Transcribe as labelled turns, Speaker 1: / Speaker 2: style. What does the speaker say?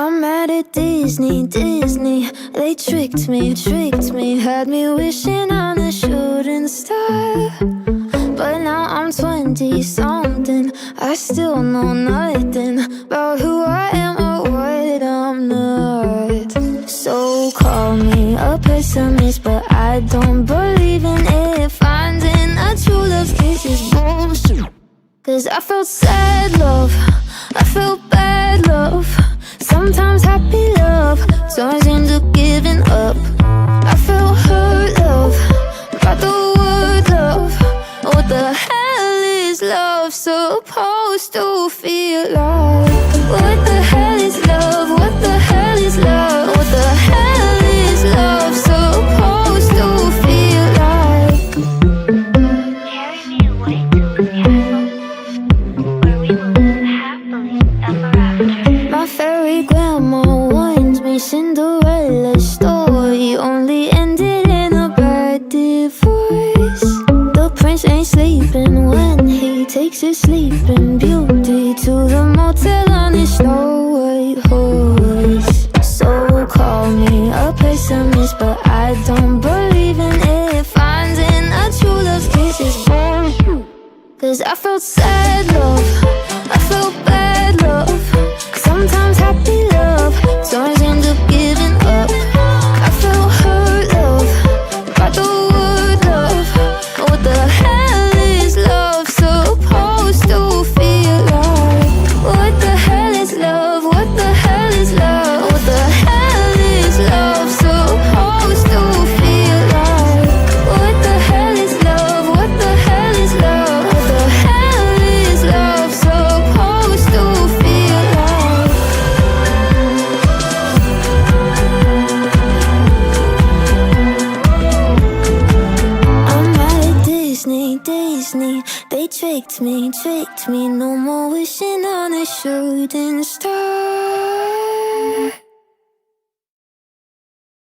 Speaker 1: I'm mad at Disney, Disney. They tricked me, had me wishing on a shooting star. But now I'm 20-something, I still know nothing about who I am or what I'm not. So call me a pessimist, but I don't believe in it. Finding a true love kiss is bullshit. 'Cause I felt sad love, I felt bad love, sometimes happy love turns into giving up. I felt hurt love, by the word love. What the hell is love supposed to feel like? What the hell is love? What the hell is love? What the hell is love supposed to feel like?
Speaker 2: Carry me away to the castle, where we will live happily ever after.
Speaker 1: My fairy grandma warns me Cinderella's story only ended in a bad divorce. The prince ain't sleeping when he takes his sleeping beauty to the motel on his Snow White horse. So call me a pessimist, but I don't believe in it. Finding a true love kiss is bullshit. 'Cause I felt sad love, I felt bad love, sometimes happy love turns into giving up. I felt hurt love, by the word love. What the hell is love supposed to feel like? What the hell is love? What the hell is love? What the hell is love supposed to feel like? What the hell is love? What the hell is love? What the hell is love supposed to feel like? I'm mad at Disney, Disney. They tricked me, no more wishing on a shooting star.